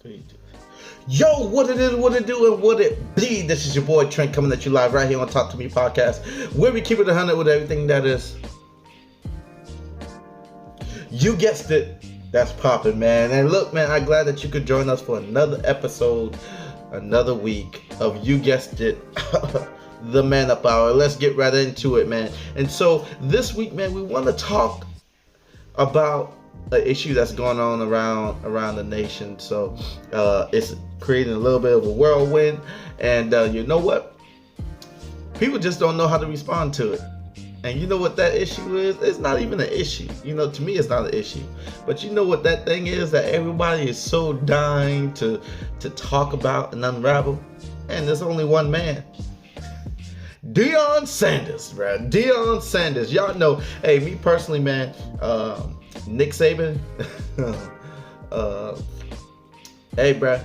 3, 2. Yo, what it is, what it do, and what it be? This is your boy Trent coming at you live right here on Talk to Me podcast, where we keep it 100 with everything that is. You guessed it. That's popping, man. And look, man, I'm glad that you could join us for another episode, another week of You Guessed It, the Man Up Hour. Let's get right into it, man. And so this week, man, we want to talk about an issue that's going on around the nation. So it's creating a little bit of a whirlwind, and you know what? People just don't know how to respond to it. And you know what that issue is? It's not even an issue. You know, to me, it's not an issue. But you know what that thing is that everybody is so dying to talk about and unravel? And there's only one man. Deion Sanders, bro. Deion Sanders. Y'all know, hey, me personally, man, Nick Saban, hey, bro,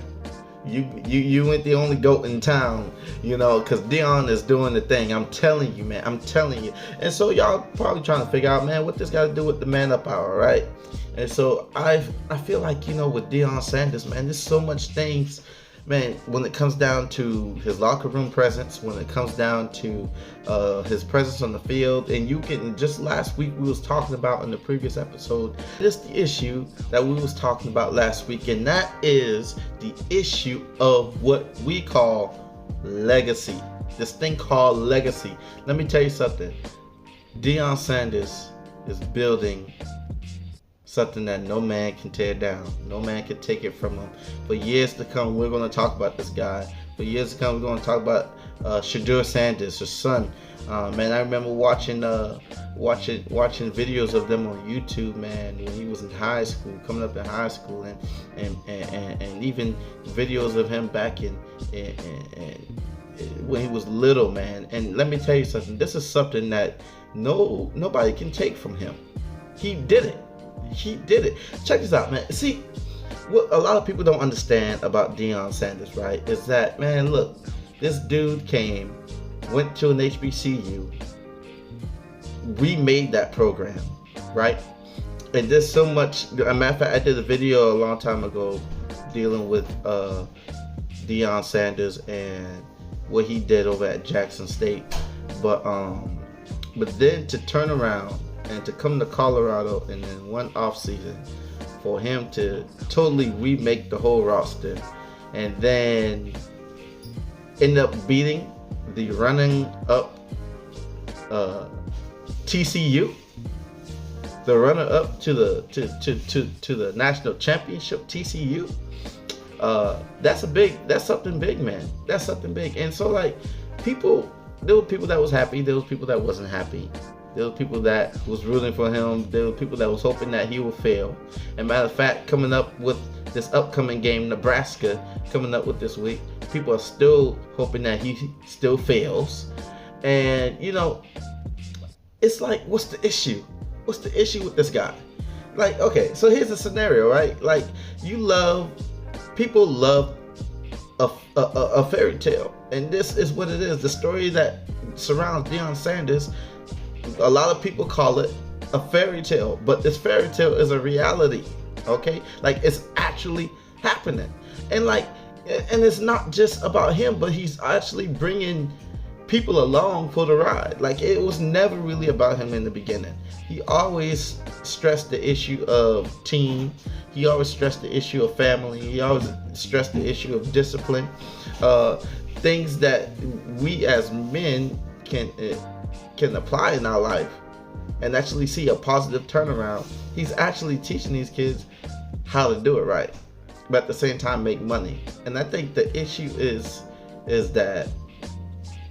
you ain't the only GOAT in town, you know, because Deion is doing the thing. I'm telling you, man. I'm telling you. And so y'all probably trying to figure out, man, what this got to do with the Man Up Hour, right? And so I feel like, you know, with Deion Sanders, man, there's so much things, man, when it comes down to his locker room presence, when it comes down to his presence on the field, and you can, just last week we was talking about in the previous episode, this the issue that we was talking about last week, and that is the issue of what we call legacy. This thing called legacy. Let me tell you something. Deion Sanders is building something that no man can tear down. No man can take it from him. For years to come, we're going to talk about this guy. For years to come, we're going to talk about Deion Sanders, his son. Man, I remember watching videos of them on YouTube, man, when he was in high school, coming up in high school, and even videos of him back in when he was little, man. And let me tell you something. This is something that nobody can take from him. He did it. He did it. Check this out, man. See, what a lot of people don't understand about Deion Sanders, right, is that, man, look, this dude went to an HBCU, remade that program, right? And there's so much. As a matter of fact, I did a video a long time ago dealing with Deion Sanders and what he did over at Jackson State. But then to turn around and to come to Colorado and in one off season for him to totally remake the whole roster and then end up beating the running up TCU, the runner up to the national championship TCU. That's something big, man. That's something big. And so, like, there were people that was happy, there was people that wasn't happy. There were people that was rooting for him. There were people that was hoping that he would fail. And matter of fact, coming up with this upcoming game, Nebraska, coming up with this week, people are still hoping that he still fails. And, you know, it's like, what's the issue? What's the issue with this guy? Like, okay, so here's the scenario, right? Like, people love a fairy tale. And this is what it is. The story that surrounds Deion Sanders, a lot of people call it a fairy tale, but this fairy tale is a reality, okay? Like, it's actually happening. And it's not just about him, but he's actually bringing people along for the ride. Like, it was never really about him in the beginning. He always stressed the issue of team. He always stressed the issue of family. He always stressed the issue of discipline. Things that we as men can apply in our life and actually see a positive turnaround. He's actually teaching these kids how to do it right, but at the same time make money. And I think the issue is that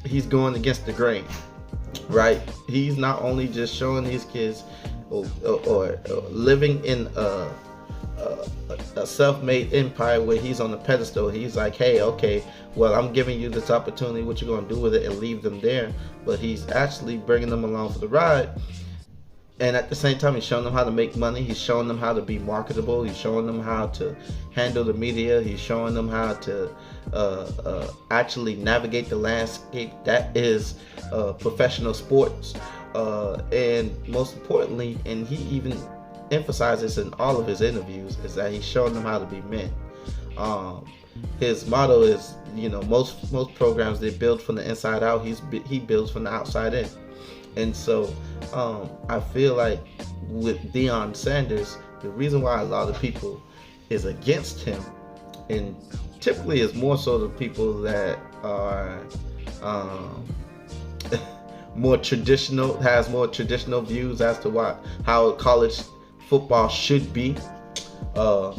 he's going against the grain, right? He's not only just showing these kids or living in a self-made empire where he's on the pedestal. He's like, hey, okay, well, I'm giving you this opportunity, what you going to do with it, and leave them there. But he's actually bringing them along for the ride. And at the same time, he's showing them how to make money. He's showing them how to be marketable. He's showing them how to handle the media. He's showing them how to actually navigate the landscape that is professional sports. And most importantly, and he even emphasizes in all of his interviews, is that he's showing them how to be men. Um, his motto is, most programs, they build from the inside out. He builds from the outside in. And so I feel like with Deion Sanders, the reason why a lot of people is against him, and typically is more so the people that are more traditional, has more traditional views as to how college football should be. The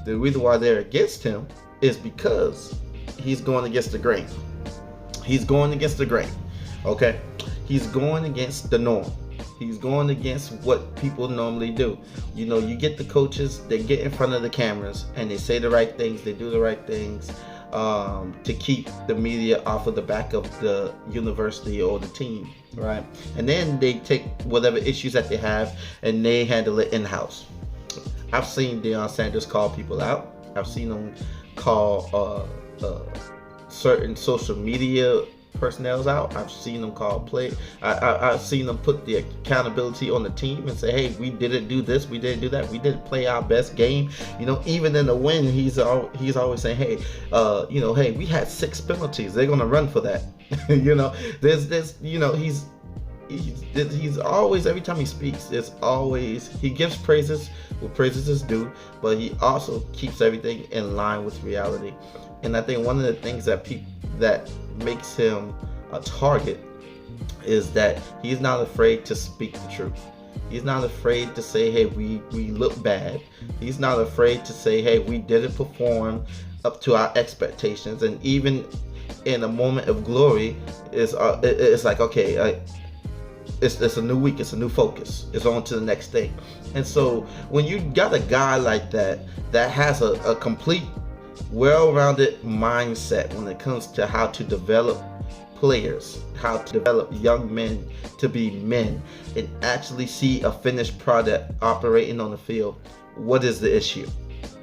reason why they're against him is because he's going against the grain. He's going against the grain. Okay? He's going against the norm. He's going against what people normally do. You get the coaches, they get in front of the cameras and they say the right things, they do the right things to keep the media off of the back of the university or the team, right? And then they take whatever issues that they have and they handle it in-house. I've seen Deion Sanders call people out. I've seen him call certain social media personnel out. I've seen them call play. I've seen them put the accountability on the team and say, hey, we didn't do this, we didn't do that, we didn't play our best game. Even in the win, he's always saying, hey, hey, we had 6 penalties. They're gonna run for that. He's always, every time he speaks, it's always, he gives praises where praises is due, but he also keeps everything in line with reality. And I think one of the things that makes him a target is that he's not afraid to speak the truth. He's not afraid to say, hey, we look bad. He's not afraid to say, hey, we didn't perform up to our expectations. And even in a moment of glory, it's like, okay, it's a new week, it's a new focus, it's on to the next thing. And so when you got a guy like that has a complete, well-rounded mindset when it comes to how to develop players, how to develop young men to be men, and actually see a finished product operating on the field, what is the issue?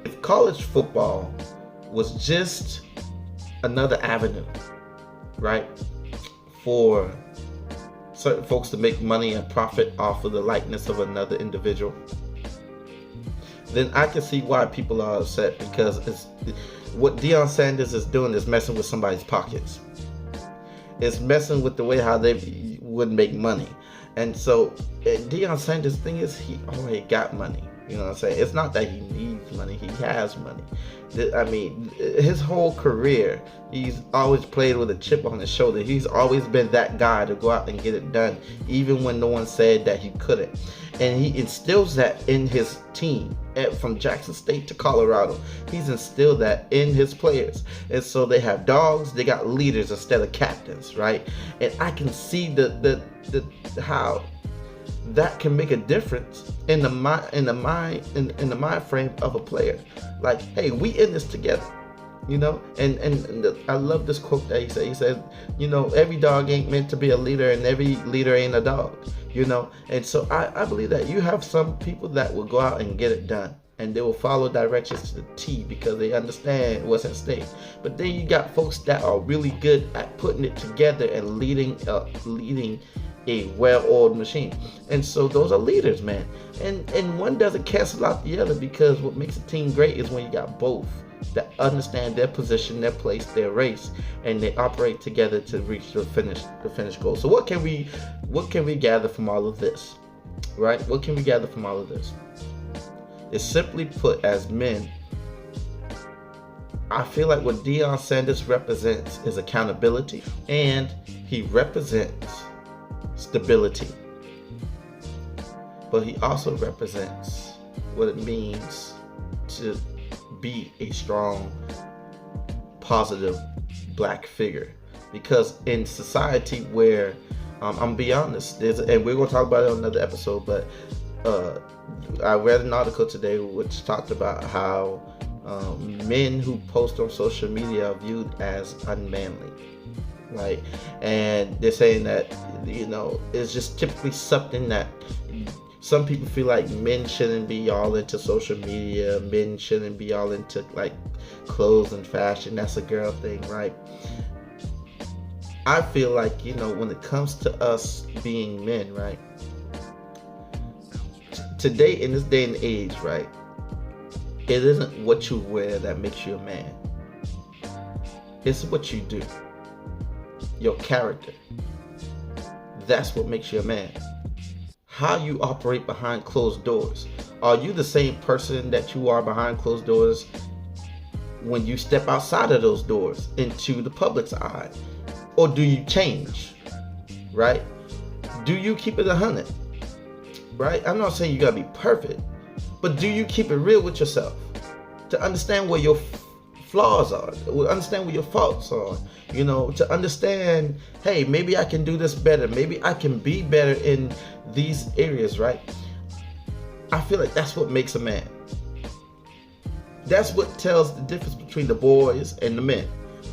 If college football was just another avenue, right, for certain folks to make money and profit off of the likeness of another individual, then I can see why people are upset, because what Deion Sanders is doing is messing with somebody's pockets. It's messing with the way how they would make money. And so Deion Sanders' thing is, he already got money. You know what I'm saying? It's not that he needs money, he has money. I mean, his whole career, he's always played with a chip on his shoulder. He's always been that guy to go out and get it done, even when no one said that he couldn't. And he instills that in his team, from Jackson State to Colorado. He's instilled that in his players. And so they have dogs, they got leaders instead of captains, right? And I can see how that can make a difference in the mind frame of a player. Like, hey, we in this together, and I love this quote that he said. He said, every dog ain't meant to be a leader, and every leader ain't a dog, and so I believe that you have some people that will go out and get it done, and they will follow directions to the T because they understand what's at stake. But then you got folks that are really good at putting it together and leading a well-oiled machine. And so those are leaders, man. And one doesn't cancel out the other, because what makes a team great is when you got both that understand their position, their place, their race, and they operate together to reach the finish goal. So what can we gather from all of this? Right? What can we gather from all of this? It's simply put, as men, I feel like what Deion Sanders represents is accountability, and he represents stability, but he also represents what it means to be a strong, positive black figure. Because in society where I'm gonna be honest, and we're gonna talk about it on another episode, but I read an article today which talked about how men who post on social media are viewed as unmanly. Right, and they're saying that it's just typically something that some people feel like men shouldn't be all into social media, men shouldn't be all into like clothes and fashion. That's a girl thing, right? I feel like when it comes to us being men, right? Today, in this day and age, right? It isn't what you wear that makes you a man. It's what you do. Your character. That's what makes you a man. How you operate behind closed doors. Are you the same person that you are behind closed doors when you step outside of those doors into the public's eye? Or do you change? Right? Do you keep it 100? Right? I'm not saying you gotta be perfect, but do you keep it real with yourself? To understand where your flaws are, to understand where your faults are, to understand, hey, maybe I can do this better. Maybe I can be better in these areas, right? I feel like that's what makes a man. That's what tells the difference between the boys and the men,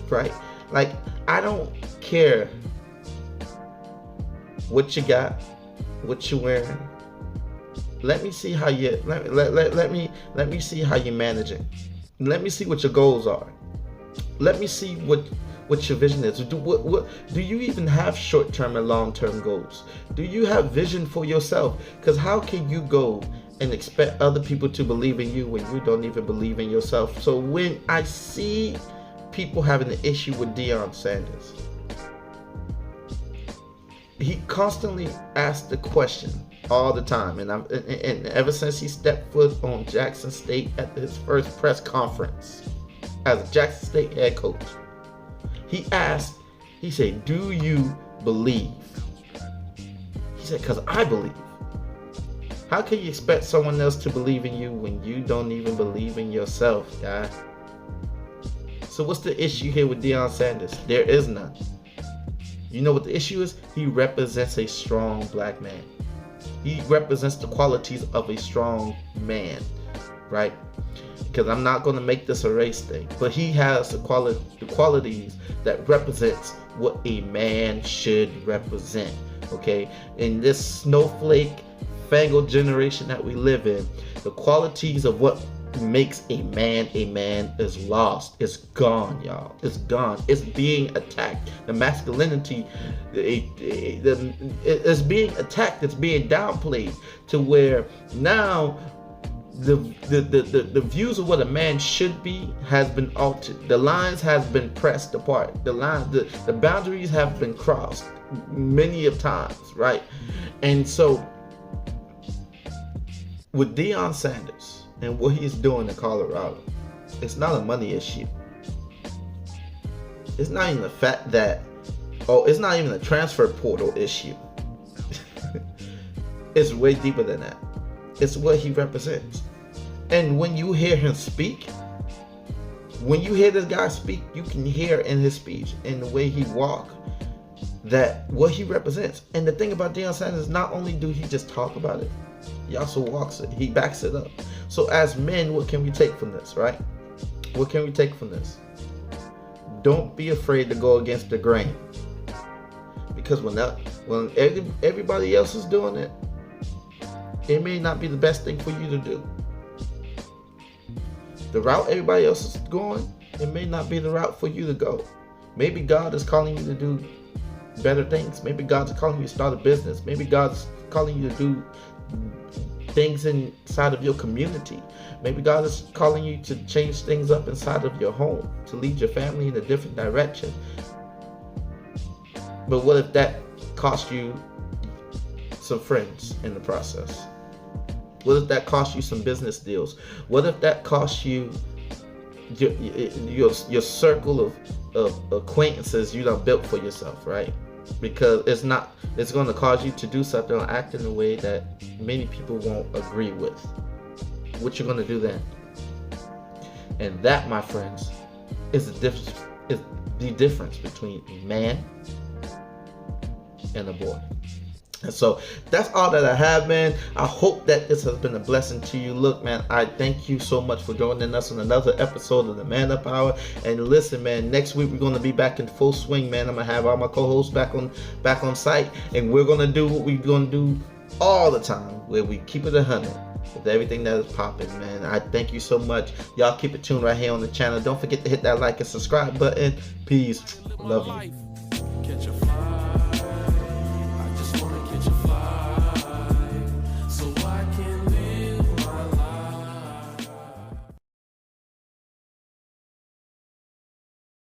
right? Like, I don't care what you got, what you wearing. Let me see how you let me see how you're managing. Let me see what your goals are. Let me see what your vision is. Do you even have short-term and long-term goals? Do you have vision for yourself? Because how can you go and expect other people to believe in you when you don't even believe in yourself? So when I see people having an issue with Deion Sanders, he constantly asks the question all the time, and ever since he stepped foot on Jackson State at his first press conference as a Jackson State head coach, he said, do you believe? He said, because I believe. How can you expect someone else to believe in you when you don't even believe in yourself, guy? So what's the issue here with Deion Sanders? There is none. You know what the issue is? He represents a strong black man. He represents the qualities of a strong man, right? Because I'm not going to make this a race thing, but he has the qualities that represents what a man should represent, okay? In this snowflake, fangled generation that we live in, the qualities of what makes a man is lost. It's gone, y'all. It's gone. It's being attacked. The masculinity is being attacked. It's being downplayed to where now the views of what a man should be has been altered. The lines have been pressed apart. The boundaries have been crossed many of times, right? And so with Deion Sanders and what he's doing in Colorado, it's not a money issue. It's not even the fact that, it's not even a transfer portal issue. It's way deeper than that. It's what he represents. And when you hear him speak, when you hear this guy speak, you can hear in his speech, in the way he walk, that what he represents. And the thing about Deion Sanders, not only do he just talk about it, he also walks it. He backs it up. So as men, what can we take from this, right? What can we take from this? Don't be afraid to go against the grain. Because when everybody else is doing it, it may not be the best thing for you to do. The route everybody else is going, it may not be the route for you to go. Maybe God is calling you to do better things. Maybe God's calling you to start a business. Maybe God's calling you to do things inside of your community. Maybe God is calling you to change things up inside of your home, to lead your family in a different direction. But what if that cost you some friends in the process? What if that cost you some business deals? What if that cost you your circle of acquaintances you done built for yourself, right? Because it's going to cause you to do something or act in a way that many people won't agree with. What you're going to do then? And that, my friends, is the difference between a man and a boy. And so that's all that I have, man. I hope that this has been a blessing to you. Look, man, I thank you so much for joining us on another episode of the Man Up Hour. And listen, man, next week we're going to be back in full swing, man. I'm going to have all my co-hosts back on site, and we're going to do what we're going to do all the time, where we keep it 100 with everything that is popping, man. I thank you so much. Y'all keep it tuned right here on the channel. Don't forget to hit that like and subscribe button. Peace. Love you.